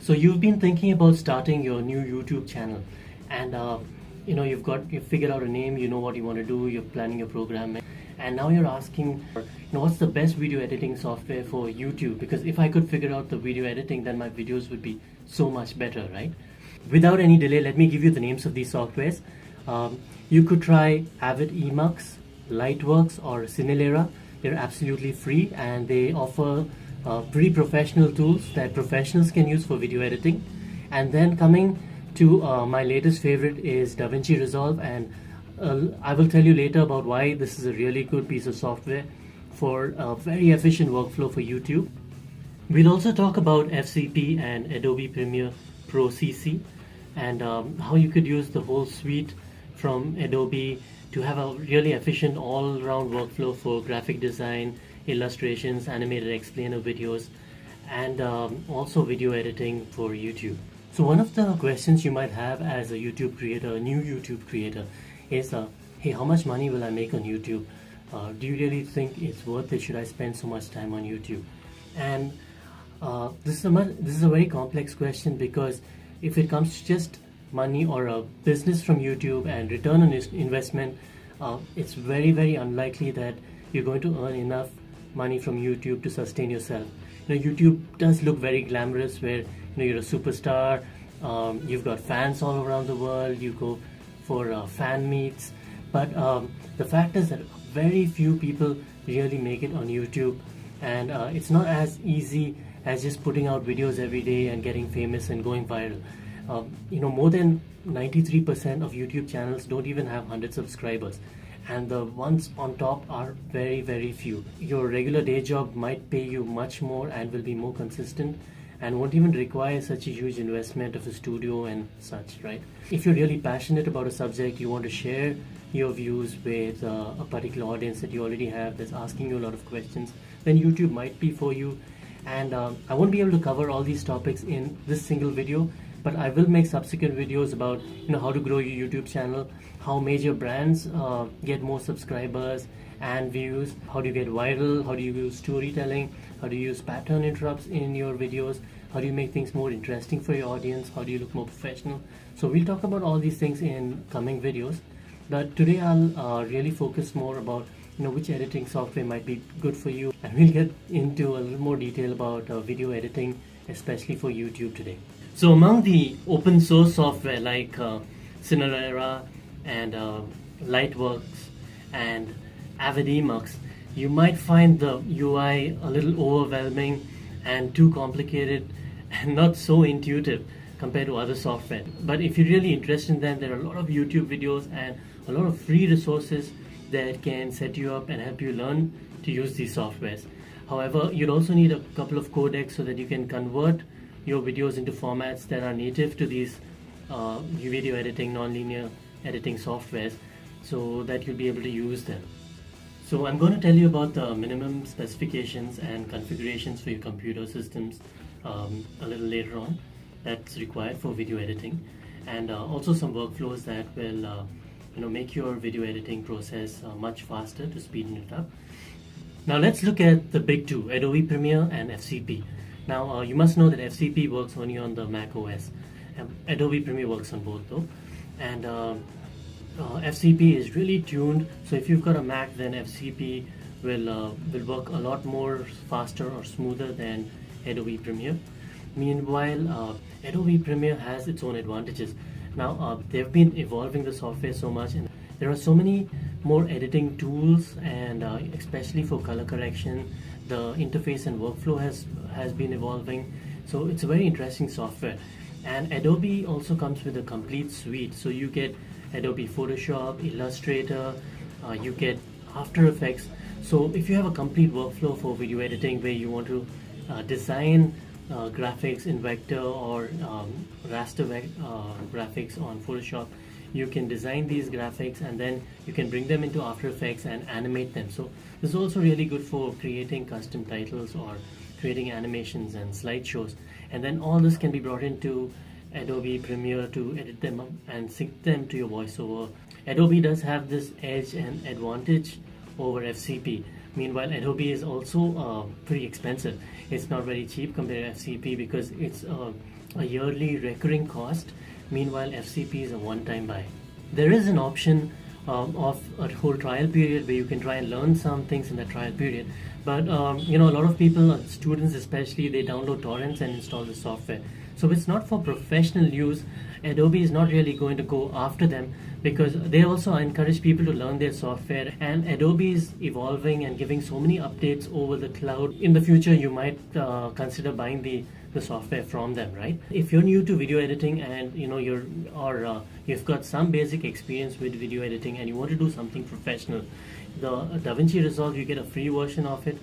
So you've been thinking about starting your new YouTube channel, and you've figured out a name, you know what you want to do, you're planning your program, and now you're asking, what's the best video editing software for YouTube? Because if I could figure out the video editing, then my videos would be so much better, right? Without any delay, let me give you the names of these softwares. You could try AVIDEMUX, LIGHTWORKS, or CINELERRA. They're absolutely free and they offer pretty professional tools that professionals can use for video editing. And then coming to my latest favorite is Davinci Resolve, and I will tell you later about why this is a really good piece of software for a very efficient workflow for YouTube. We'll also talk about FCP and Adobe Premier Pro CC, and how you could use the whole suite from Adobe to have a really efficient all-round workflow for graphic design, illustrations, animated explainer videos, and also video editing for YouTube. So one of the questions you might have as a YouTube creator, a new YouTube creator, is hey, how much money will I make on YouTube? Do you really think it's worth it? Should I spend so much time on YouTube? And this is a very complex question, because if it comes to just money or a business from YouTube and return on investment, it's very, very unlikely that you're going to earn enough money from YouTube to sustain yourself. YouTube does look very glamorous, where you're a superstar, you've got fans all around the world, you go for fan meets, but the fact is that very few people really make it on YouTube, and it's not as easy as just putting out videos every day and getting famous and going viral. More than 93% of YouTube channels don't even have 100 subscribers, and the ones on top are very, very few. Your regular day job might pay you much more and will be more consistent and won't even require such a huge investment of a studio and such, right? If you're really passionate about a subject, you want to share your views with a particular audience that you already have that's asking you a lot of questions, then YouTube might be for you. And I won't be able to cover all these topics in this single video, but I will make subsequent videos about how to grow your YouTube channel, how major brands get more subscribers and views, how do you get viral, how do you use storytelling, how do you use pattern interrupts in your videos, how do you make things more interesting for your audience, how do you look more professional. So we'll talk about all these things in coming videos, but today I'll really focus more about which editing software might be good for you, and we'll get into a little more detail about video editing, especially for YouTube today. So among the open source software like CINELERRA and LIGHTWORKS and AVIDEMUX, you might find the UI a little overwhelming and too complicated and not so intuitive compared to other software. But if you're really interested in them, there are a lot of YouTube videos and a lot of free resources that can set you up and help you learn to use these softwares. However, you'd also need a couple of codecs so that you can convert your videos into formats that are native to these video editing, nonlinear editing softwares, so that you'll be able to use them. So I'm going to tell you about the minimum specifications and configurations for your computer systems a little later on that's required for video editing, and also some workflows that will make your video editing process much faster to speeden it up. Now let's look at the big two, Adobe Premiere and FCP. Now you must know that FCP works only on the Mac OS. Adobe Premiere works on both though, and FCP is really tuned, so if you've got a Mac, then FCP will work a lot more faster or smoother than Adobe Premiere. Meanwhile, Adobe Premiere has its own advantages. Now they've been evolving the software so much, and there are so many more editing tools, and especially for color correction, the interface and workflow has been evolving. So it's a very interesting software. And Adobe also comes with a complete suite. So you get Adobe Photoshop, Illustrator, you get After Effects. So if you have a complete workflow for video editing where you want to design graphics in vector or raster graphics on Photoshop, you can design these graphics and then you can bring them into After Effects and animate them. So this is also really good for creating custom titles or creating animations and slideshows, and then all this can be brought into Adobe Premiere to edit them up and sync them to your voiceover. Adobe does have this edge and advantage over FCP, Meanwhile, Adobe is also pretty expensive. It's not very cheap compared to FCP because it's a yearly recurring cost. Meanwhile, FCP is a one-time buy. There is an option of a whole trial period where you can try and learn some things in the trial period. But you know, a lot of people, students especially, they download torrents and install the software. So it's not for professional use. Adobe is not really going to go after them because they also encourage people to learn their software, and Adobe is evolving and giving so many updates over the cloud. In the future, you might consider buying the software from them, right? If you're new to video editing and you know you've got some basic experience with video editing and you want to do something professional, the Davinci Resolve, you get a free version of it.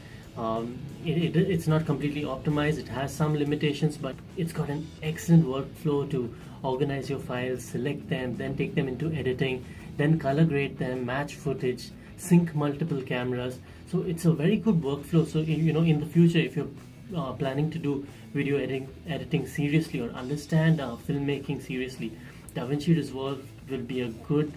It's not completely optimized, it has some limitations, but it's got an excellent workflow to organize your files, select them, then take them into editing, then color grade them, match footage, sync multiple cameras. So it's a very good workflow. So you know, in the future, if you're planning to do video editing seriously or understand filmmaking seriously, Davinci Resolve will be a good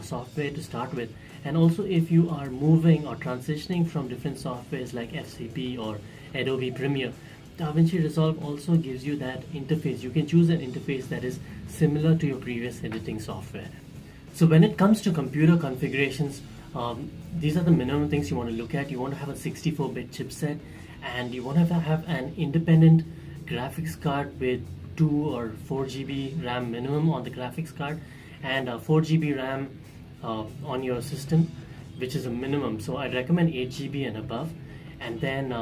software to start with. And also, if you are moving or transitioning from different softwares like FCP or Adobe Premiere, Davinci Resolve also gives you that interface. You can choose an interface that is similar to your previous editing software. So when it comes to computer configurations, these are the minimum things you want to look at. You want to have a 64-bit chipset, and you want to have an independent graphics card with 2 or 4 GB RAM minimum on the graphics card, and 4 GB RAM on your system, which is a minimum. So I recommend 8 GB and above. And then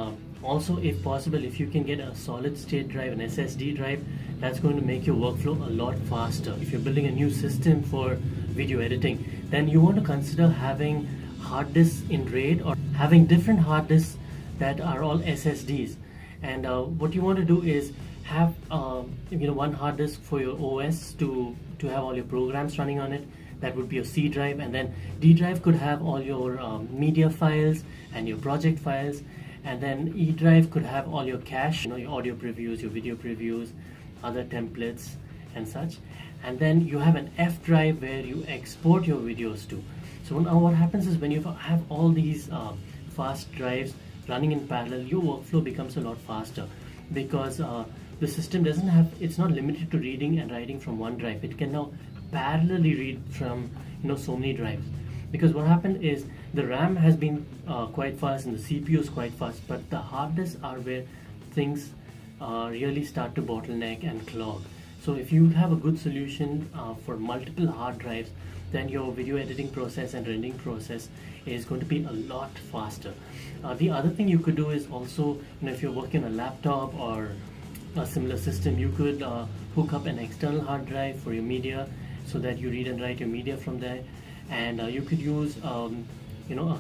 also, if possible, if you can get a solid state drive, an SSD drive, that's going to make your workflow a lot faster. If you're building a new system for video editing, then you want to consider having hard disks in RAID or having different hard disks that are all SSDs. And what you want to do is have one hard disk for your OS to have all your programs running on it. That would be your C drive, and then D drive could have all your media files and your project files, and then E drive could have all your cache, you know, your audio previews, your video previews, other templates and such. And then you have an F drive where you export your videos to. So now what happens is, when you have all these fast drives running in parallel, your workflow becomes a lot faster because the system it's not limited to reading and writing from one drive. It can now parallelly read from so many drives, because what happened is the RAM has been quite fast and the CPU is quite fast, but the hard disks are where things really start to bottleneck and clog. So if you have a good solution for multiple hard drives, then your video editing process and rendering process is going to be a lot faster. The other thing you could do is also, if you're working on a laptop or a similar system, you could hook up an external hard drive for your media, so that you read and write your media from there. And you could use a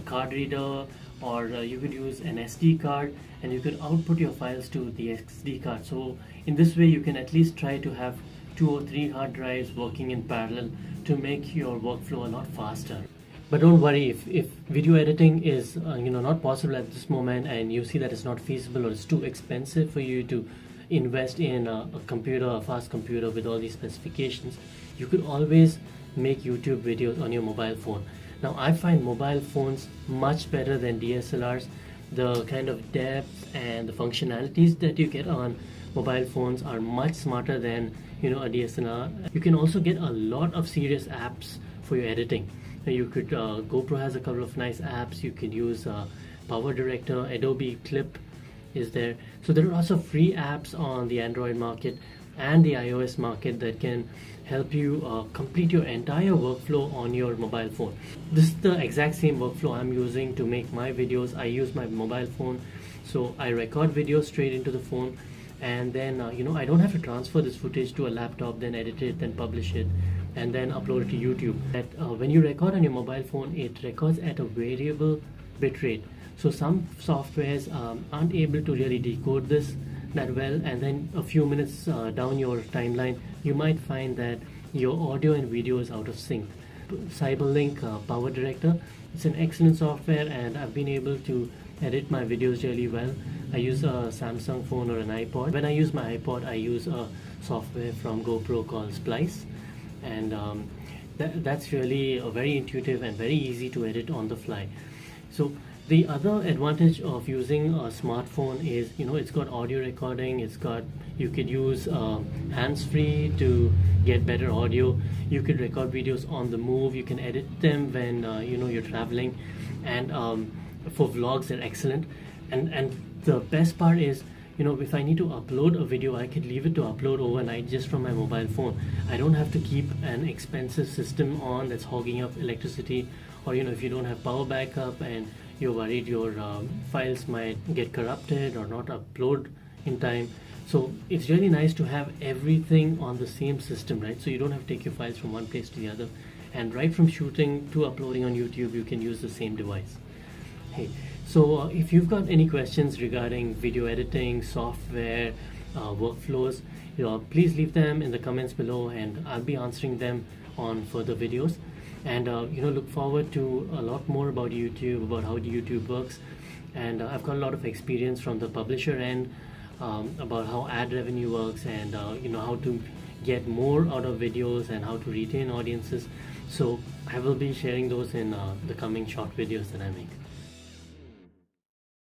card reader, or you could use an SD card, and you could output your files to the SD card. So in this way, you can at least try to have 2 or 3 hard drives working in parallel to make your workflow a lot faster. But don't worry, if video editing is not possible at this moment, and you see that it's not feasible or it's too expensive for you to invest in a fast computer with all these specifications, you could always make YouTube videos on your mobile phone. Now, I find mobile phones much better than DSLRs. The kind of depth and the functionalities that you get on mobile phones are much smarter than a DSLR. You can also get a lot of serious apps for your editing. You could GoPro has a couple of nice apps. You could use PowerDirector, Adobe Clip is there. So there are also free apps on the Android market and the iOS market that can help you complete your entire workflow on your mobile phone. This is the exact same workflow I'm using to make my videos. I use my mobile phone, so I record videos straight into the phone, and then I don't have to transfer this footage to a laptop, then edit it, then publish it, and then upload it to YouTube. When you record on your mobile phone, it records at a variable bitrate. So some softwares aren't able to really decode this that well, and then a few minutes down your timeline, you might find that your audio and video is out of sync. CyberLink PowerDirector, it's an excellent software, and I've been able to edit my videos really well. I use a Samsung phone or an iPod. When I use my iPod, I use a software from GoPro called Splice, and that's really very intuitive and very easy to edit on the fly. So The other advantage of using a smartphone is, it's got audio recording. You could use hands-free to get better audio. You could record videos on the move. You can edit them when you're traveling, and for vlogs they're excellent. And the best part is, if I need to upload a video, I could leave it to upload overnight just from my mobile phone. I don't have to keep an expensive system on that's hogging up electricity, or if you don't have power backup and you're worried your files might get corrupted or not upload in time. So it's really nice to have everything on the same system, right? So you don't have to take your files from one place to the other, and right from shooting to uploading on YouTube, you can use the same device. Hey, so if you've got any questions regarding video editing, software, workflows, please leave them in the comments below, and I'll be answering them on further videos. And look forward to a lot more about YouTube, about how YouTube works. And I've got a lot of experience from the publisher end, about how ad revenue works, and how to get more out of videos and how to retain audiences. So I will be sharing those in the coming short videos that I make.